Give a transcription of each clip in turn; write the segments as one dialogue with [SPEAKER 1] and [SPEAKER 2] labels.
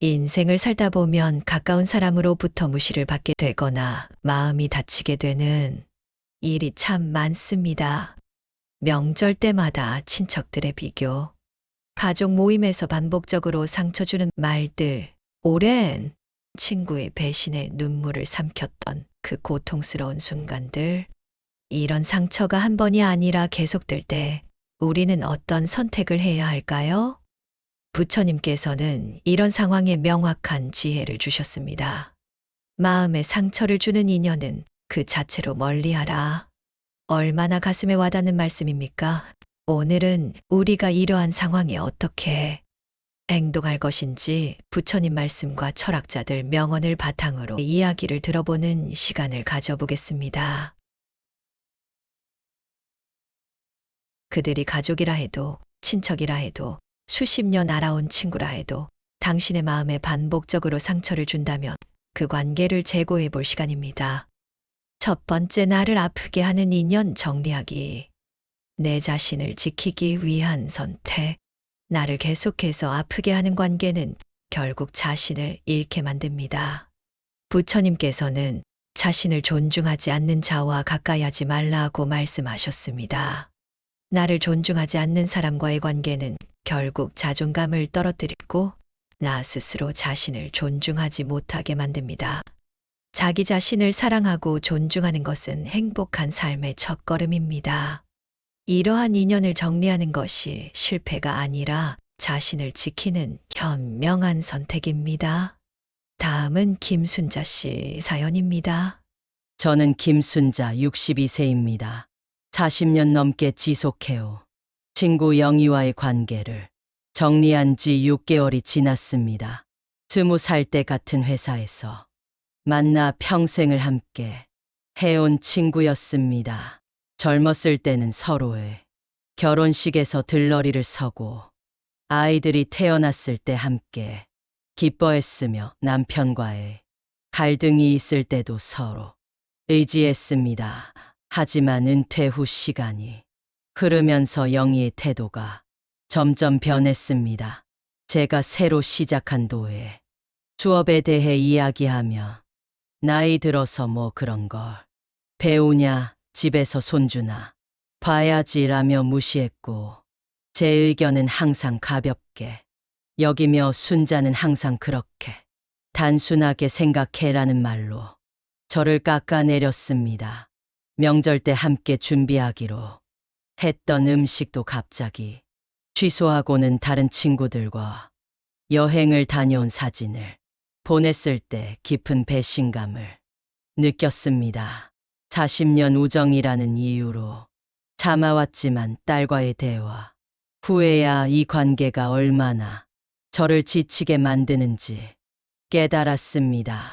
[SPEAKER 1] 인생을 살다 보면 가까운 사람으로부터 무시를 받게 되거나 마음이 다치게 되는 일이 참 많습니다. 명절 때마다 친척들의 비교, 가족 모임에서 반복적으로 상처 주는 말들, 오랜 친구의 배신에 눈물을 삼켰던 그 고통스러운 순간들, 이런 상처가 한 번이 아니라 계속될 때 우리는 어떤 선택을 해야 할까요? 부처님께서는 이런 상황에 명확한 지혜를 주셨습니다. 마음에 상처를 주는 인연은 그 자체로 멀리하라. 얼마나 가슴에 와닿는 말씀입니까? 오늘은 우리가 이러한 상황에 어떻게 행동할 것인지 부처님 말씀과 철학자들 명언을 바탕으로 이야기를 들어보는 시간을 가져보겠습니다. 그들이 가족이라 해도, 친척이라 해도, 수십 년 알아온 친구라 해도 당신의 마음에 반복적으로 상처를 준다면 그 관계를 재고해 볼 시간입니다. 첫 번째, 나를 아프게 하는 인연 정리하기. 내 자신을 지키기 위한 선택. 나를 계속해서 아프게 하는 관계는 결국 자신을 잃게 만듭니다. 부처님께서는 자신을 존중하지 않는 자와 가까이 하지 말라고 말씀하셨습니다. 나를 존중하지 않는 사람과의 관계는 결국 자존감을 떨어뜨리고 나 스스로 자신을 존중하지 못하게 만듭니다. 자기 자신을 사랑하고 존중하는 것은 행복한 삶의 첫걸음입니다. 이러한 인연을 정리하는 것이 실패가 아니라 자신을 지키는 현명한 선택입니다. 다음은 김순자 씨 사연입니다.
[SPEAKER 2] 저는 김순자 62세입니다. 40년 넘게 지속해오 친구 영희와의 관계를 정리한 지 6개월이 지났습니다. 20살 때 같은 회사에서 만나 평생을 함께 해온 친구였습니다. 젊었을 때는 서로의 결혼식에서 들러리를 서고 아이들이 태어났을 때 함께 기뻐했으며 남편과의 갈등이 있을 때도 서로 의지했습니다. 하지만 은퇴 후 시간이 흐르면서 영희의 태도가 점점 변했습니다. 제가 새로 시작한 도에 수업에 대해 이야기하며 나이 들어서 뭐 그런 걸 배우냐, 집에서 손주나 봐야지라며 무시했고 제 의견은 항상 가볍게 여기며 순자는 항상 그렇게 단순하게 생각해라는 말로 저를 깎아내렸습니다. 명절 때 함께 준비하기로 했던 음식도 갑자기 취소하고는 다른 친구들과 여행을 다녀온 사진을 보냈을 때 깊은 배신감을 느꼈습니다. 40년 우정이라는 이유로 참아왔지만 딸과의 대화 후에야 이 관계가 얼마나 저를 지치게 만드는지 깨달았습니다.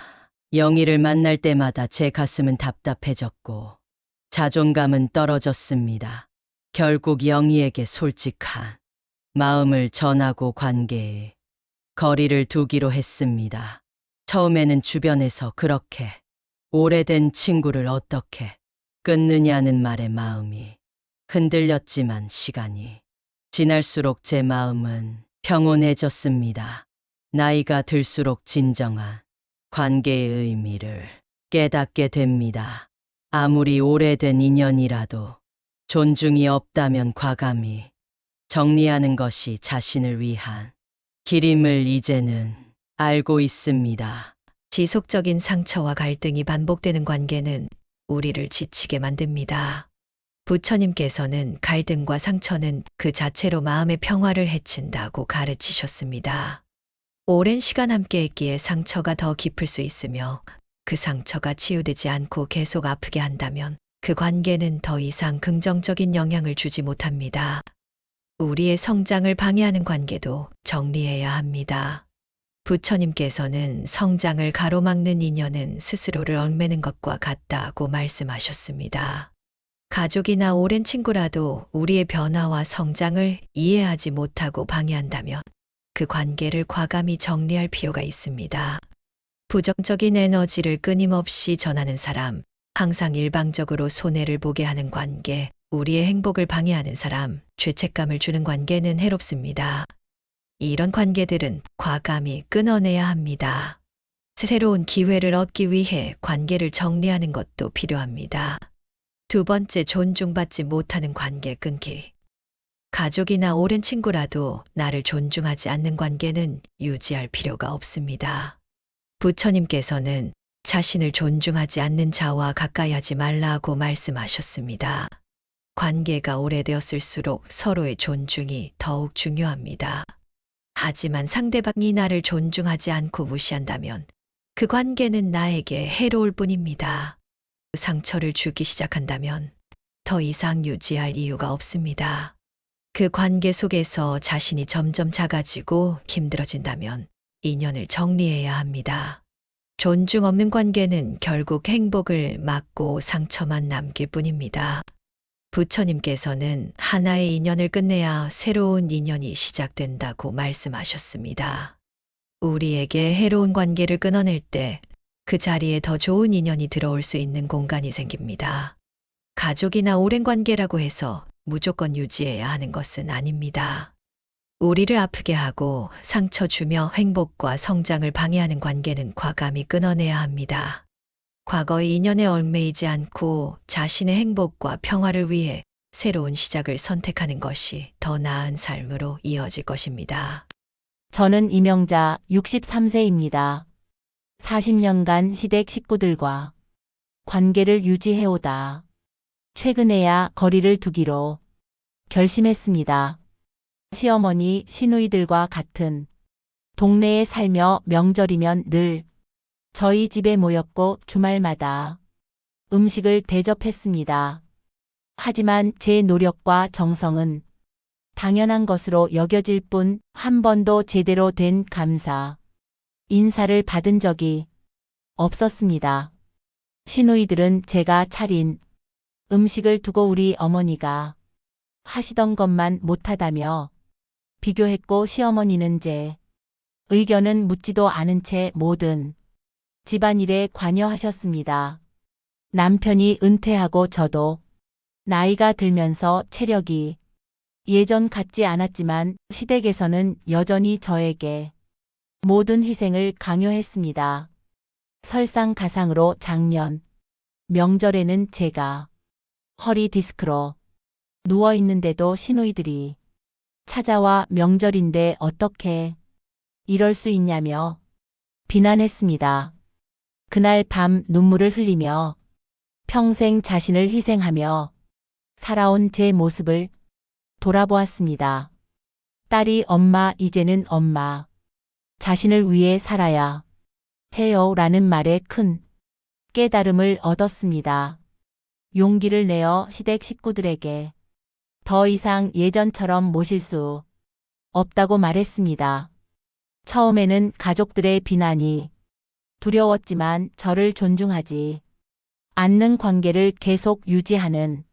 [SPEAKER 2] 영희를 만날 때마다 제 가슴은 답답해졌고 자존감은 떨어졌습니다. 결국 영희에게 솔직한 마음을 전하고 관계에 거리를 두기로 했습니다. 처음에는 주변에서 그렇게 오래된 친구를 어떻게 끊느냐는 말에 마음이 흔들렸지만 시간이 지날수록 제 마음은 평온해졌습니다. 나이가 들수록 진정한 관계의 의미를 깨닫게 됩니다. 아무리 오래된 인연이라도 존중이 없다면 과감히 정리하는 것이 자신을 위한 길임을 이제는 알고 있습니다.
[SPEAKER 1] 지속적인 상처와 갈등이 반복되는 관계는 우리를 지치게 만듭니다. 부처님께서는 갈등과 상처는 그 자체로 마음의 평화를 해친다고 가르치셨습니다. 오랜 시간 함께했기에 상처가 더 깊을 수 있으며 그 상처가 치유되지 않고 계속 아프게 한다면 그 관계는 더 이상 긍정적인 영향을 주지 못합니다. 우리의 성장을 방해하는 관계도 정리해야 합니다. 부처님께서는 성장을 가로막는 인연은 스스로를 얽매는 것과 같다고 말씀하셨습니다. 가족이나 오랜 친구라도 우리의 변화와 성장을 이해하지 못하고 방해한다면 그 관계를 과감히 정리할 필요가 있습니다. 부정적인 에너지를 끊임없이 전하는 사람, 항상 일방적으로 손해를 보게 하는 관계, 우리의 행복을 방해하는 사람, 죄책감을 주는 관계는 해롭습니다. 이런 관계들은 과감히 끊어내야 합니다. 새로운 기회를 얻기 위해 관계를 정리하는 것도 필요합니다. 두 번째, 존중받지 못하는 관계 끊기. 가족이나 오랜 친구라도 나를 존중하지 않는 관계는 유지할 필요가 없습니다. 부처님께서는 자신을 존중하지 않는 자와 가까이 하지 말라고 말씀하셨습니다. 관계가 오래되었을수록 서로의 존중이 더욱 중요합니다. 하지만 상대방이 나를 존중하지 않고 무시한다면 그 관계는 나에게 해로울 뿐입니다. 상처를 주기 시작한다면 더 이상 유지할 이유가 없습니다. 그 관계 속에서 자신이 점점 작아지고 힘들어진다면 인연을 정리해야 합니다. 존중 없는 관계는 결국 행복을 막고 상처만 남길 뿐입니다. 부처님께서는 하나의 인연을 끝내야 새로운 인연이 시작된다고 말씀하셨습니다. 우리에게 해로운 관계를 끊어낼 때 그 자리에 더 좋은 인연이 들어올 수 있는 공간이 생깁니다. 가족이나 오랜 관계라고 해서 무조건 유지해야 하는 것은 아닙니다. 우리를 아프게 하고 상처 주며 행복과 성장을 방해하는 관계는 과감히 끊어내야 합니다. 과거의 인연에 얽매이지 않고 자신의 행복과 평화를 위해 새로운 시작을 선택하는 것이 더 나은 삶으로 이어질 것입니다.
[SPEAKER 3] 저는 이명자 63세입니다. 40년간 시댁 식구들과 관계를 유지해오다 최근에야 거리를 두기로 결심했습니다. 시어머니, 시누이들과 같은 동네에 살며 명절이면 늘 저희 집에 모였고 주말마다 음식을 대접했습니다. 하지만 제 노력과 정성은 당연한 것으로 여겨질 뿐 한 번도 제대로 된 감사, 인사를 받은 적이 없었습니다. 시누이들은 제가 차린 음식을 두고 우리 어머니가 하시던 것만 못하다며 비교했고, 시어머니는 제 의견은 묻지도 않은 채 모든 집안일에 관여하셨습니다. 남편이 은퇴하고 저도 나이가 들면서 체력이 예전 같지 않았지만 시댁에서는 여전히 저에게 모든 희생을 강요했습니다. 설상가상으로 작년 명절에는 제가 허리 디스크로 누워 있는데도 시누이들이 찾아와 명절인데 어떻게 이럴 수 있냐며 비난했습니다. 그날 밤 눈물을 흘리며 평생 자신을 희생하며 살아온 제 모습을 돌아보았습니다. 딸이 엄마, 이제는 엄마, 자신을 위해 살아야 해요 라는 말에 큰 깨달음을 얻었습니다. 용기를 내어 시댁 식구들에게 더 이상 예전처럼 모실 수 없다고 말했습니다. 처음에는 가족들의 비난이 두려웠지만 저를 존중하지 않는 관계를 계속 유지하는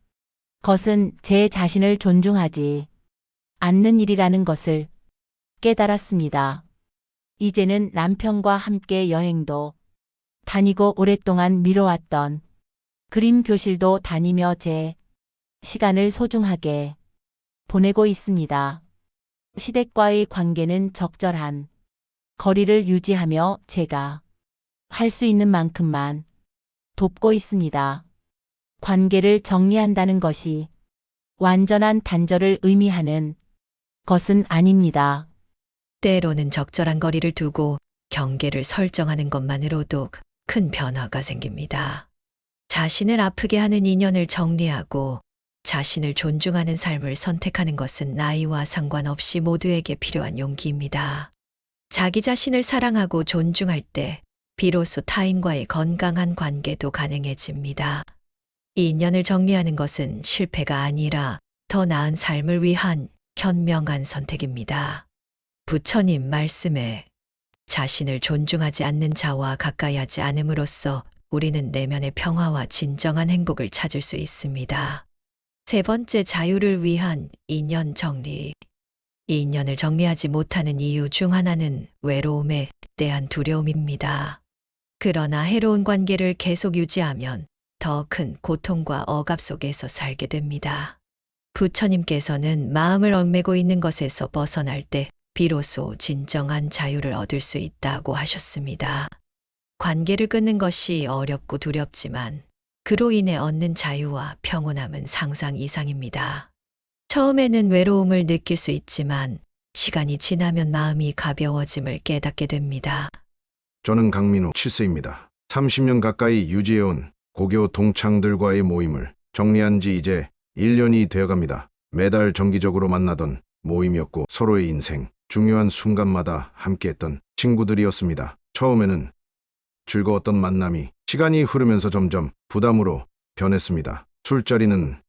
[SPEAKER 3] 것은 제 자신을 존중하지 않는 일이라는 것을 깨달았습니다. 이제는 남편과 함께 여행도 다니고 오랫동안 미뤄왔던 그림 교실도 다니며 제 시간을 소중하게 보내고 있습니다. 시댁과의 관계는 적절한 거리를 유지하며 제가 할 수 있는 만큼만 돕고 있습니다. 관계를 정리한다는 것이 완전한 단절을 의미하는 것은 아닙니다.
[SPEAKER 1] 때로는 적절한 거리를 두고 경계를 설정하는 것만으로도 큰 변화가 생깁니다. 자신을 아프게 하는 인연을 정리하고 자신을 존중하는 삶을 선택하는 것은 나이와 상관없이 모두에게 필요한 용기입니다. 자기 자신을 사랑하고 존중할 때 비로소 타인과의 건강한 관계도 가능해집니다. 이 인연을 정리하는 것은 실패가 아니라 더 나은 삶을 위한 현명한 선택입니다. 부처님 말씀에 자신을 존중하지 않는 자와 가까이 하지 않음으로써 우리는 내면의 평화와 진정한 행복을 찾을 수 있습니다. 세 번째, 자유를 위한 인연 정리. 이 인연을 정리하지 못하는 이유 중 하나는 외로움에 대한 두려움입니다. 그러나 해로운 관계를 계속 유지하면 더 큰 고통과 억압 속에서 살게 됩니다. 부처님께서는 마음을 얽매고 있는 것에서 벗어날 때 비로소 진정한 자유를 얻을 수 있다고 하셨습니다. 관계를 끊는 것이 어렵고 두렵지만 그로 인해 얻는 자유와 평온함은 상상 이상입니다. 처음에는 외로움을 느낄 수 있지만 시간이 지나면 마음이 가벼워짐을 깨닫게 됩니다.
[SPEAKER 4] 저는 강민호 7세입니다. 30년 가까이 유지해온 고교 동창들과의 모임을 정리한 지 이제 1년이 되어갑니다. 매달 정기적으로 만나던 모임이었고 서로의 인생, 중요한 순간마다 함께했던 친구들이었습니다. 처음에는 즐거웠던 만남이 시간이 흐르면서 점점 부담으로 변했습니다. 술자리는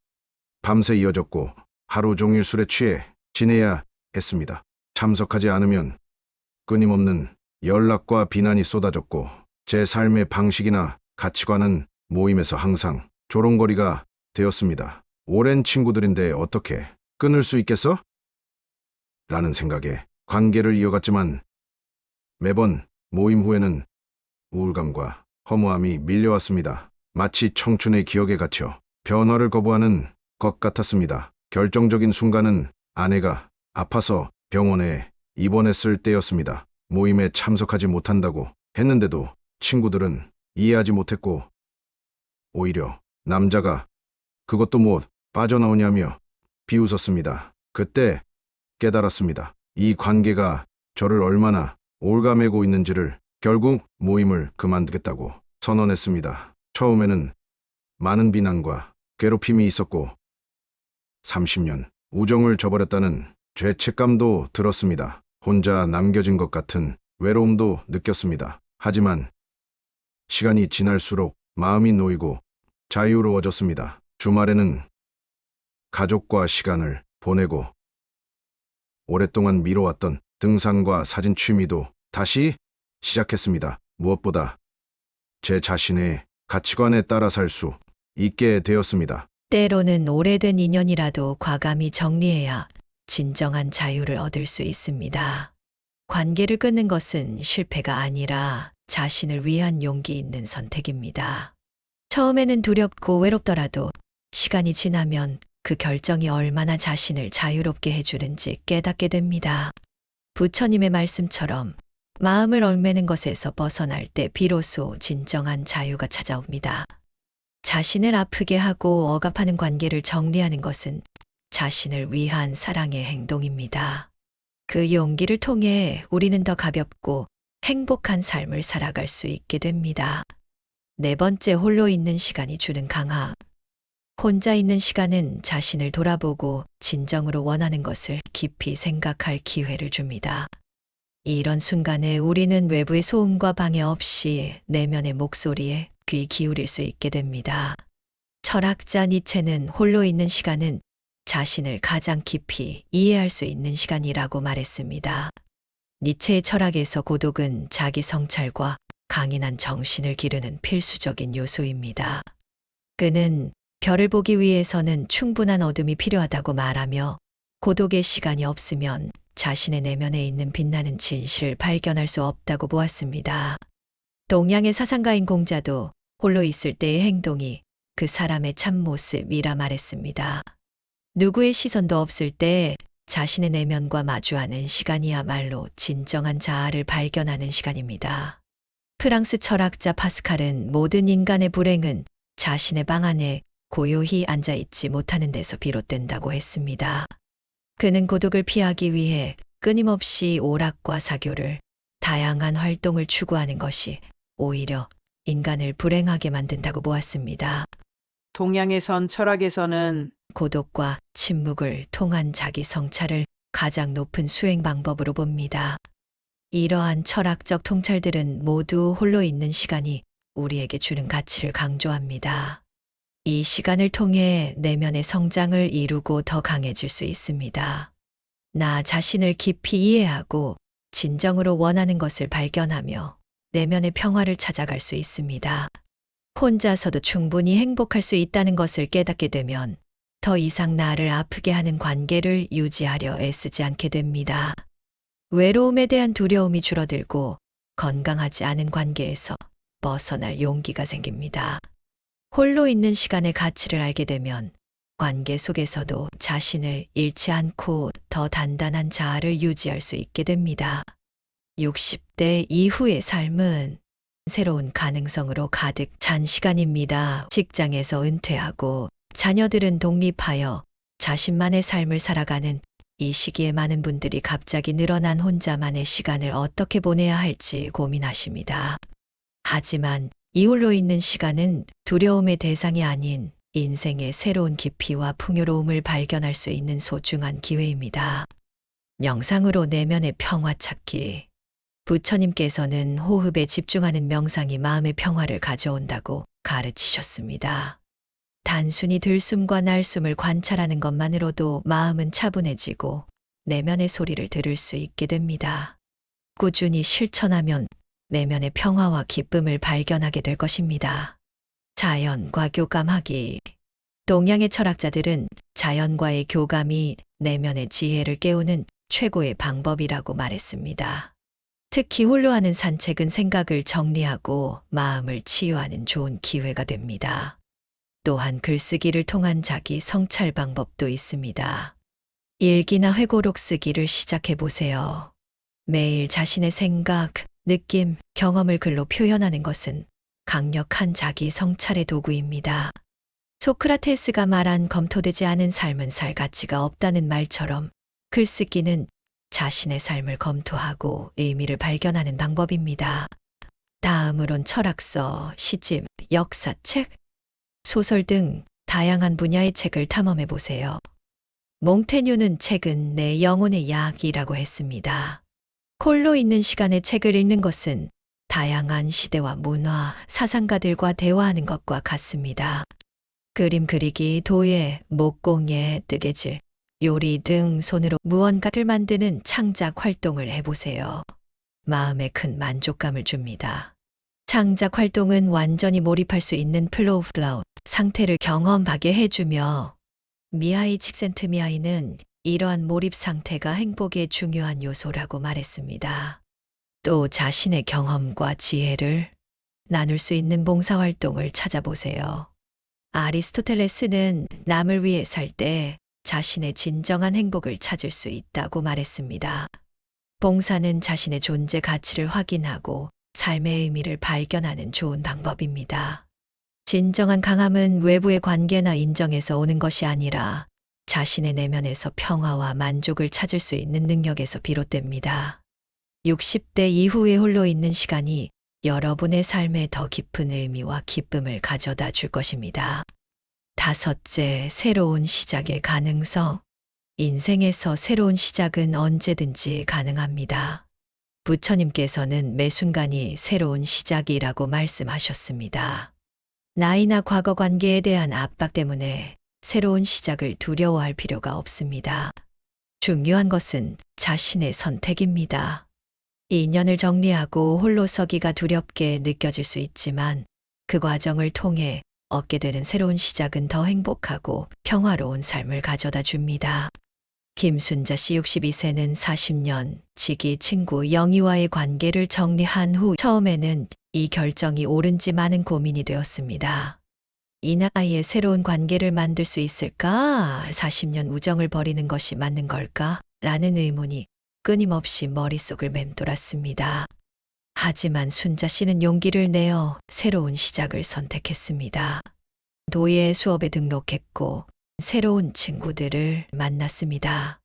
[SPEAKER 4] 밤새 이어졌고 하루 종일 술에 취해 지내야 했습니다. 참석하지 않으면 끊임없는 연락과 비난이 쏟아졌고 제 삶의 방식이나 가치관은 모임에서 항상 조롱거리가 되었습니다. 오랜 친구들인데 어떻게 끊을 수 있겠어? 라는 생각에 관계를 이어갔지만 매번 모임 후에는 우울감과 허무함이 밀려왔습니다. 마치 청춘의 기억에 갇혀 변화를 거부하는 것 같았습니다. 결정적인 순간은 아내가 아파서 병원에 입원했을 때였습니다. 모임에 참석하지 못한다고 했는데도 친구들은 이해하지 못했고 오히려 남자가 그것도 뭐 빠져나오냐며 비웃었습니다. 그때 깨달았습니다. 이 관계가 저를 얼마나 올가매고 있는지를. 결국 모임을 그만두겠다고 선언했습니다. 처음에는 많은 비난과 괴롭힘이 있었고 30년 우정을 저버렸다는 죄책감도 들었습니다. 혼자 남겨진 것 같은 외로움도 느꼈습니다. 하지만 시간이 지날수록 마음이 놓이고 자유로워졌습니다. 주말에는 가족과 시간을 보내고 오랫동안 미뤄왔던 등산과 사진 취미도 다시 시작했습니다. 무엇보다 제 자신의 가치관에 따라 살 수 있게 되었습니다.
[SPEAKER 1] 때로는 오래된 인연이라도 과감히 정리해야 진정한 자유를 얻을 수 있습니다. 관계를 끊는 것은 실패가 아니라 자신을 위한 용기 있는 선택입니다. 처음에는 두렵고 외롭더라도 시간이 지나면 그 결정이 얼마나 자신을 자유롭게 해주는지 깨닫게 됩니다. 부처님의 말씀처럼 마음을 얽매는 것에서 벗어날 때 비로소 진정한 자유가 찾아옵니다. 자신을 아프게 하고 억압하는 관계를 정리하는 것은 자신을 위한 사랑의 행동입니다. 그 용기를 통해 우리는 더 가볍고 행복한 삶을 살아갈 수 있게 됩니다. 네 번째, 홀로 있는 시간이 주는 강화. 혼자 있는 시간은 자신을 돌아보고 진정으로 원하는 것을 깊이 생각할 기회를 줍니다. 이런 순간에 우리는 외부의 소음과 방해 없이 내면의 목소리에 귀 기울일 수 있게 됩니다. 철학자 니체는 홀로 있는 시간은 자신을 가장 깊이 이해할 수 있는 시간이라고 말했습니다. 니체의 철학에서 고독은 자기 성찰과 강인한 정신을 기르는 필수적인 요소입니다. 그는 별을 보기 위해서는 충분한 어둠이 필요하다고 말하며 고독의 시간이 없으면 자신의 내면에 있는 빛나는 진실을 발견할 수 없다고 보았습니다. 동양의 사상가인 공자도 홀로 있을 때의 행동이 그 사람의 참모습이라 말했습니다. 누구의 시선도 없을 때 자신의 내면과 마주하는 시간이야말로 진정한 자아를 발견하는 시간입니다. 프랑스 철학자 파스칼은 모든 인간의 불행은 자신의 방 안에 고요히 앉아있지 못하는 데서 비롯된다고 했습니다. 그는 고독을 피하기 위해 끊임없이 오락과 사교를, 다양한 활동을 추구하는 것이 오히려 인간을 불행하게 만든다고 보았습니다.
[SPEAKER 5] 동양에선 철학에서는
[SPEAKER 1] 고독과 침묵을 통한 자기 성찰을 가장 높은 수행 방법으로 봅니다. 이러한 철학적 통찰들은 모두 홀로 있는 시간이 우리에게 주는 가치를 강조합니다. 이 시간을 통해 내면의 성장을 이루고 더 강해질 수 있습니다. 나 자신을 깊이 이해하고 진정으로 원하는 것을 발견하며 내면의 평화를 찾아갈 수 있습니다. 혼자서도 충분히 행복할 수 있다는 것을 깨닫게 되면 더 이상 나를 아프게 하는 관계를 유지하려 애쓰지 않게 됩니다. 외로움에 대한 두려움이 줄어들고 건강하지 않은 관계에서 벗어날 용기가 생깁니다. 홀로 있는 시간의 가치를 알게 되면 관계 속에서도 자신을 잃지 않고 더 단단한 자아를 유지할 수 있게 됩니다. 60대 이후의 삶은 새로운 가능성으로 가득 찬 시간입니다. 직장에서 은퇴하고 자녀들은 독립하여 자신만의 삶을 살아가는 이 시기에 많은 분들이 갑자기 늘어난 혼자만의 시간을 어떻게 보내야 할지 고민하십니다. 하지만 이 홀로 있는 시간은 두려움의 대상이 아닌 인생의 새로운 깊이와 풍요로움을 발견할 수 있는 소중한 기회입니다. 명상으로 내면의 평화 찾기. 부처님께서는 호흡에 집중하는 명상이 마음의 평화를 가져온다고 가르치셨습니다. 단순히 들숨과 날숨을 관찰하는 것만으로도 마음은 차분해지고 내면의 소리를 들을 수 있게 됩니다. 꾸준히 실천하면 내면의 평화와 기쁨을 발견하게 될 것입니다. 자연과 교감하기. 동양의 철학자들은 자연과의 교감이 내면의 지혜를 깨우는 최고의 방법이라고 말했습니다. 특히 홀로 하는 산책은 생각을 정리하고 마음을 치유하는 좋은 기회가 됩니다. 또한 글쓰기를 통한 자기 성찰 방법도 있습니다. 일기나 회고록 쓰기를 시작해 보세요. 매일 자신의 생각, 느낌, 경험을 글로 표현하는 것은 강력한 자기 성찰의 도구입니다. 소크라테스가 말한 검토되지 않은 삶은 살 가치가 없다는 말처럼 글쓰기는 자신의 삶을 검토하고 의미를 발견하는 방법입니다. 다음으론 철학서, 시집, 역사책, 소설 등 다양한 분야의 책을 탐험해 보세요. 몽테뉴는 책은 내 영혼의 약이라고 했습니다. 홀로 있는 시간에 책을 읽는 것은 다양한 시대와 문화, 사상가들과 대화하는 것과 같습니다. 그림 그리기, 도예, 목공예, 뜨개질, 요리 등 손으로 무언가를 만드는 창작 활동을 해보세요. 마음에 큰 만족감을 줍니다. 창작 활동은 완전히 몰입할 수 있는 플로우 상태를 경험하게 해주며 미하이 칙센트미하이는 이러한 몰입 상태가 행복의 중요한 요소라고 말했습니다. 또 자신의 경험과 지혜를 나눌 수 있는 봉사활동을 찾아보세요. 아리스토텔레스는 남을 위해 살 때 자신의 진정한 행복을 찾을 수 있다고 말했습니다. 봉사는 자신의 존재 가치를 확인하고 삶의 의미를 발견하는 좋은 방법입니다. 진정한 강함은 외부의 관계나 인정에서 오는 것이 아니라 자신의 내면에서 평화와 만족을 찾을 수 있는 능력에서 비롯됩니다. 60대 이후에 홀로 있는 시간이 여러분의 삶에 더 깊은 의미와 기쁨을 가져다 줄 것입니다. 다섯째, 새로운 시작의 가능성. 인생에서 새로운 시작은 언제든지 가능합니다. 부처님께서는 매 순간이 새로운 시작이라고 말씀하셨습니다. 나이나 과거 관계에 대한 압박 때문에 새로운 시작을 두려워할 필요가 없습니다. 중요한 것은 자신의 선택입니다. 인연을 정리하고 홀로 서기가 두렵게 느껴질 수 있지만 그 과정을 통해 얻게 되는 새로운 시작은 더 행복하고 평화로운 삶을 가져다 줍니다. 김순자 씨 62세는 40년 지기 친구 영희와의 관계를 정리한 후 처음에는 이 결정이 옳은지 많은 고민이 되었습니다. 이 나이에 새로운 관계를 만들 수 있을까? 40년 우정을 버리는 것이 맞는 걸까? 라는 의문이 끊임없이 머릿속을 맴돌았습니다. 하지만 순자 씨는 용기를 내어 새로운 시작을 선택했습니다. 도예 수업에 등록했고 새로운 친구들을 만났습니다.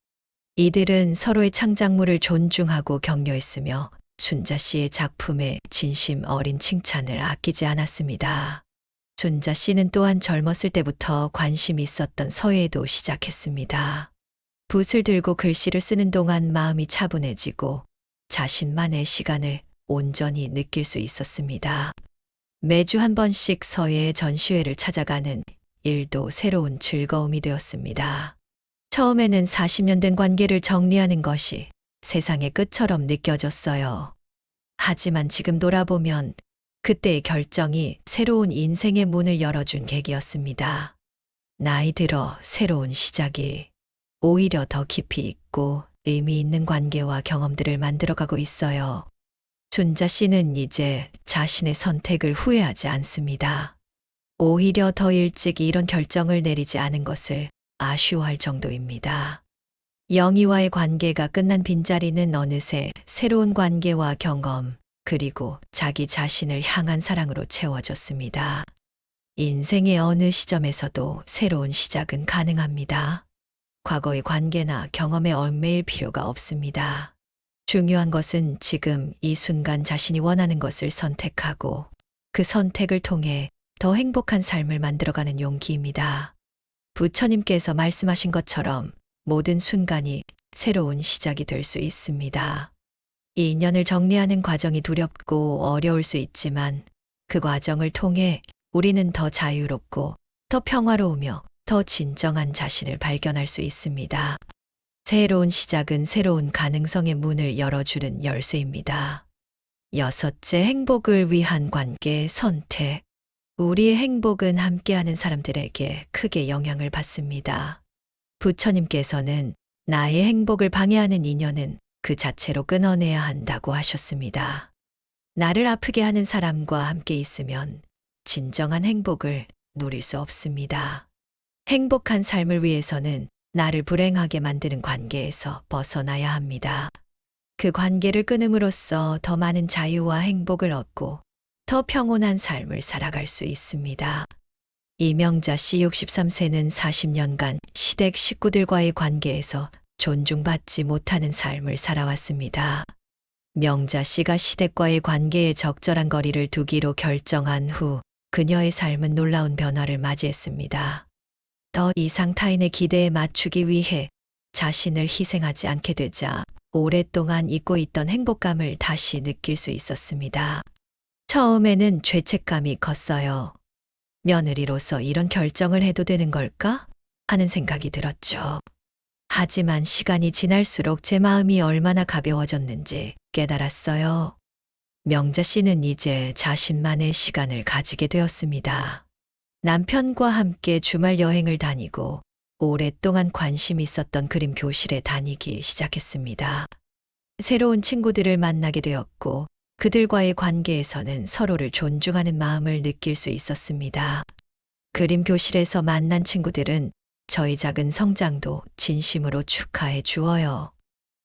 [SPEAKER 1] 이들은 서로의 창작물을 존중하고 격려했으며 순자 씨의 작품에 진심 어린 칭찬을 아끼지 않았습니다. 순자 씨는 또한 젊었을 때부터 관심이 있었던 서예도 시작했습니다. 붓을 들고 글씨를 쓰는 동안 마음이 차분해지고 자신만의 시간을 온전히 느낄 수 있었습니다. 매주 한 번씩 서예 전시회를 찾아가는 일도 새로운 즐거움이 되었습니다. 처음에는 40년 된 관계를 정리하는 것이 세상의 끝처럼 느껴졌어요. 하지만 지금 돌아보면 그때의 결정이 새로운 인생의 문을 열어준 계기였습니다. 나이 들어 새로운 시작이 오히려 더 깊이 있고 의미 있는 관계와 경험들을 만들어가고 있어요. 순자 씨는 이제 자신의 선택을 후회하지 않습니다. 오히려 더 일찍 이런 결정을 내리지 않은 것을 아쉬워할 정도입니다. 영희와의 관계가 끝난 빈자리는 어느새 새로운 관계와 경험, 그리고 자기 자신을 향한 사랑으로 채워졌습니다. 인생의 어느 시점에서도 새로운 시작은 가능합니다. 과거의 관계나 경험에 얽매일 필요가 없습니다. 중요한 것은 지금 이 순간 자신이 원하는 것을 선택하고 그 선택을 통해 더 행복한 삶을 만들어가는 용기입니다. 부처님께서 말씀하신 것처럼 모든 순간이 새로운 시작이 될 수 있습니다. 이 인연을 정리하는 과정이 두렵고 어려울 수 있지만 그 과정을 통해 우리는 더 자유롭고 더 평화로우며 더 진정한 자신을 발견할 수 있습니다. 새로운 시작은 새로운 가능성의 문을 열어주는 열쇠입니다. 여섯째, 행복을 위한 관계 선택. 우리의 행복은 함께하는 사람들에게 크게 영향을 받습니다. 부처님께서는 나의 행복을 방해하는 인연은 그 자체로 끊어내야 한다고 하셨습니다. 나를 아프게 하는 사람과 함께 있으면 진정한 행복을 누릴 수 없습니다. 행복한 삶을 위해서는 나를 불행하게 만드는 관계에서 벗어나야 합니다. 그 관계를 끊음으로써 더 많은 자유와 행복을 얻고 더 평온한 삶을 살아갈 수 있습니다. 이명자 씨 63세는 40년간 시댁 식구들과의 관계에서 존중받지 못하는 삶을 살아왔습니다. 명자 씨가 시댁과의 관계에 적절한 거리를 두기로 결정한 후 그녀의 삶은 놀라운 변화를 맞이했습니다. 더 이상 타인의 기대에 맞추기 위해 자신을 희생하지 않게 되자 오랫동안 잊고 있던 행복감을 다시 느낄 수 있었습니다. 처음에는 죄책감이 컸어요. 며느리로서 이런 결정을 해도 되는 걸까? 하는 생각이 들었죠. 하지만 시간이 지날수록 제 마음이 얼마나 가벼워졌는지 깨달았어요. 명자 씨는 이제 자신만의 시간을 가지게 되었습니다. 남편과 함께 주말 여행을 다니고 오랫동안 관심 있었던 그림 교실에 다니기 시작했습니다. 새로운 친구들을 만나게 되었고 그들과의 관계에서는 서로를 존중하는 마음을 느낄 수 있었습니다. 그림 교실에서 만난 친구들은 저희 작은 성장도 진심으로 축하해 주어요.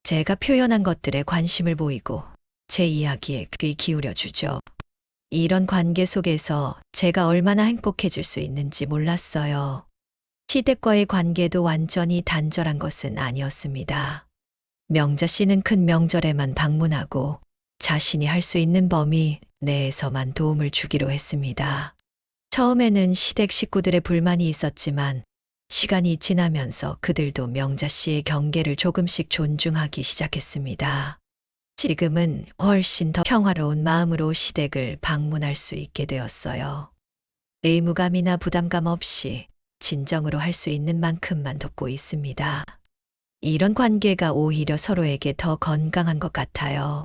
[SPEAKER 1] 제가 표현한 것들에 관심을 보이고 제 이야기에 귀 기울여 주죠. 이런 관계 속에서 제가 얼마나 행복해질 수 있는지 몰랐어요. 시댁과의 관계도 완전히 단절한 것은 아니었습니다. 명자 씨는 큰 명절에만 방문하고 자신이 할 수 있는 범위 내에서만 도움을 주기로 했습니다. 처음에는 시댁 식구들의 불만이 있었지만 시간이 지나면서 그들도 명자 씨의 경계를 조금씩 존중하기 시작했습니다. 지금은 훨씬 더 평화로운 마음으로 시댁을 방문할 수 있게 되었어요. 의무감이나 부담감 없이 진정으로 할 수 있는 만큼만 돕고 있습니다. 이런 관계가 오히려 서로에게 더 건강한 것 같아요.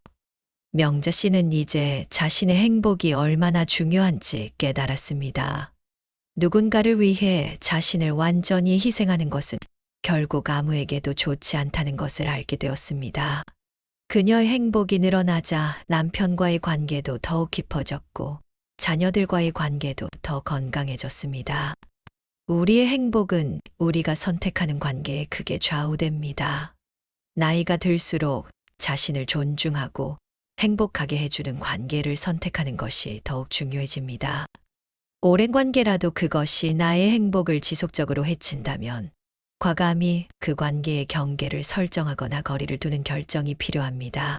[SPEAKER 1] 명자 씨는 이제 자신의 행복이 얼마나 중요한지 깨달았습니다. 누군가를 위해 자신을 완전히 희생하는 것은 결국 아무에게도 좋지 않다는 것을 알게 되었습니다. 그녀의 행복이 늘어나자 남편과의 관계도 더욱 깊어졌고 자녀들과의 관계도 더 건강해졌습니다. 우리의 행복은 우리가 선택하는 관계에 크게 좌우됩니다. 나이가 들수록 자신을 존중하고 행복하게 해주는 관계를 선택하는 것이 더욱 중요해집니다. 오랜 관계라도 그것이 나의 행복을 지속적으로 해친다면 과감히 그 관계의 경계를 설정하거나 거리를 두는 결정이 필요합니다.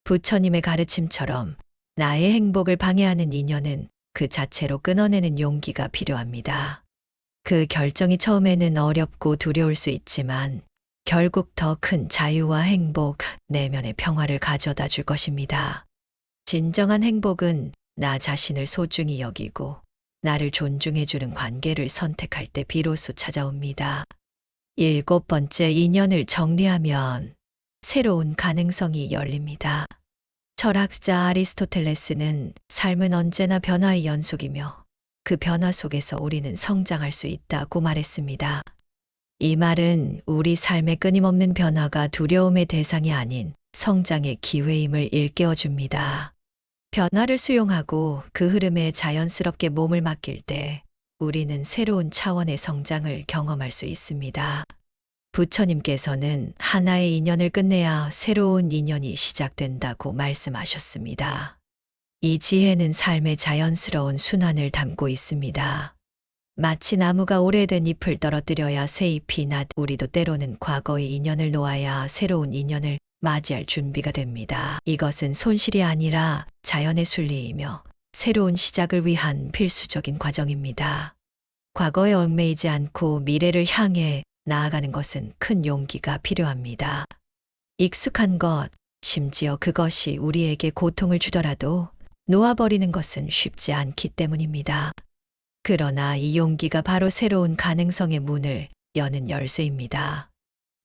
[SPEAKER 1] 부처님의 가르침처럼 나의 행복을 방해하는 인연은 그 자체로 끊어내는 용기가 필요합니다. 그 결정이 처음에는 어렵고 두려울 수 있지만 결국 더 큰 자유와 행복, 내면의 평화를 가져다 줄 것입니다. 진정한 행복은 나 자신을 소중히 여기고 나를 존중해주는 관계를 선택할 때 비로소 찾아옵니다. 7번째, 인연을 정리하면 새로운 가능성이 열립니다. 철학자 아리스토텔레스는 삶은 언제나 변화의 연속이며 그 변화 속에서 우리는 성장할 수 있다고 말했습니다. 이 말은 우리 삶의 끊임없는 변화가 두려움의 대상이 아닌 성장의 기회임을 일깨워 줍니다. 변화를 수용하고 그 흐름에 자연스럽게 몸을 맡길 때 우리는 새로운 차원의 성장을 경험할 수 있습니다. 부처님께서는 하나의 인연을 끝내야 새로운 인연이 시작된다고 말씀하셨습니다. 이 지혜는 삶의 자연스러운 순환을 담고 있습니다. 마치 나무가 오래된 잎을 떨어뜨려야 새 잎이 우리도 때로는 과거의 인연을 놓아야 새로운 인연을 맞이할 준비가 됩니다. 이것은 손실이 아니라 자연의 순리이며 새로운 시작을 위한 필수적인 과정입니다. 과거에 얽매이지 않고 미래를 향해 나아가는 것은 큰 용기가 필요합니다. 익숙한 것, 심지어 그것이 우리에게 고통을 주더라도 놓아버리는 것은 쉽지 않기 때문입니다. 그러나 이 용기가 바로 새로운 가능성의 문을 여는 열쇠입니다.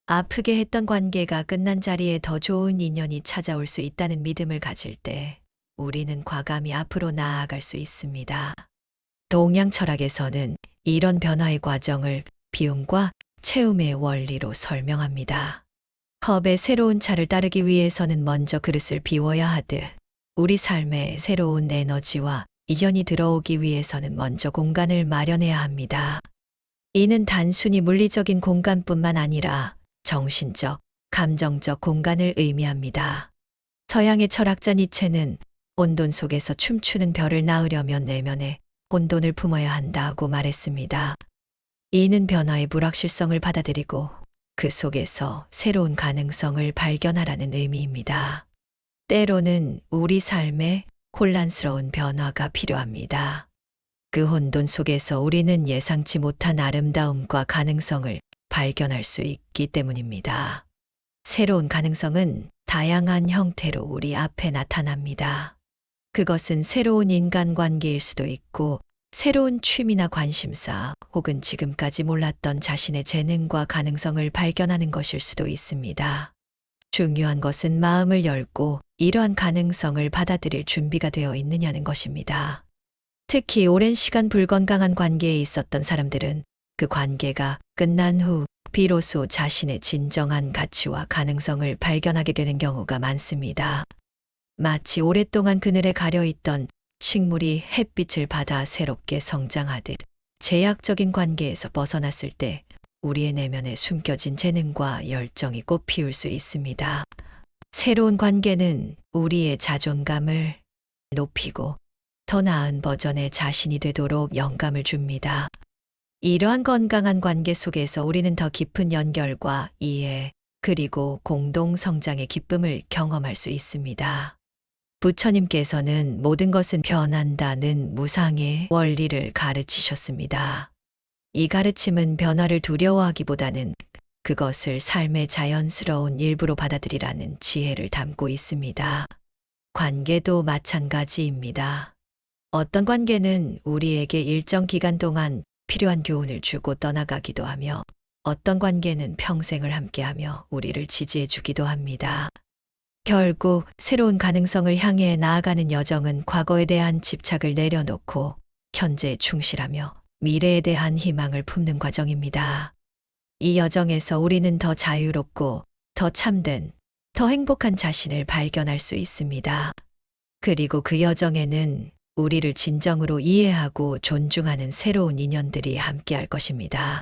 [SPEAKER 1] 아프게 했던 관계가 끝난 자리에 더 좋은 인연이 찾아올 수 있다는 믿음을 가질 때 우리는 과감히 앞으로 나아갈 수 있습니다. 동양 철학에서는 이런 변화의 과정을 비움과 채움의 원리로 설명합니다. 컵에 새로운 차를 따르기 위해서는 먼저 그릇을 비워야 하듯 우리 삶에 새로운 에너지와 이전이 들어오기 위해서는 먼저 공간을 마련해야 합니다. 이는 단순히 물리적인 공간뿐만 아니라 정신적, 감정적 공간을 의미합니다. 서양의 철학자 니체는 혼돈 속에서 춤추는 별을 낳으려면 내면에 혼돈을 품어야 한다고 말했습니다. 이는 변화의 불확실성을 받아들이고 그 속에서 새로운 가능성을 발견하라는 의미입니다. 때로는 우리 삶에 혼란스러운 변화가 필요합니다. 그 혼돈 속에서 우리는 예상치 못한 아름다움과 가능성을 발견할 수 있기 때문입니다. 새로운 가능성은 다양한 형태로 우리 앞에 나타납니다. 그것은 새로운 인간관계일 수도 있고 새로운 취미나 관심사 혹은 지금까지 몰랐던 자신의 재능과 가능성을 발견하는 것일 수도 있습니다. 중요한 것은 마음을 열고 이러한 가능성을 받아들일 준비가 되어 있느냐는 것입니다. 특히 오랜 시간 불건강한 관계에 있었던 사람들은 그 관계가 끝난 후 비로소 자신의 진정한 가치와 가능성을 발견하게 되는 경우가 많습니다. 마치 오랫동안 그늘에 가려있던 식물이 햇빛을 받아 새롭게 성장하듯 제약적인 관계에서 벗어났을 때 우리의 내면에 숨겨진 재능과 열정이 꽃피울 수 있습니다. 새로운 관계는 우리의 자존감을 높이고 더 나은 버전의 자신이 되도록 영감을 줍니다. 이러한 건강한 관계 속에서 우리는 더 깊은 연결과 이해, 그리고 공동 성장의 기쁨을 경험할 수 있습니다. 부처님께서는 모든 것은 변한다는 무상의 원리를 가르치셨습니다. 이 가르침은 변화를 두려워하기보다는 그것을 삶의 자연스러운 일부로 받아들이라는 지혜를 담고 있습니다. 관계도 마찬가지입니다. 어떤 관계는 우리에게 일정 기간 동안 필요한 교훈을 주고 떠나가기도 하며 어떤 관계는 평생을 함께하며 우리를 지지해 주기도 합니다. 결국 새로운 가능성을 향해 나아가는 여정은 과거에 대한 집착을 내려놓고 현재에 충실하며 미래에 대한 희망을 품는 과정입니다. 이 여정에서 우리는 더 자유롭고 더 참된, 더 행복한 자신을 발견할 수 있습니다. 그리고 그 여정에는 우리를 진정으로 이해하고 존중하는 새로운 인연들이 함께할 것입니다.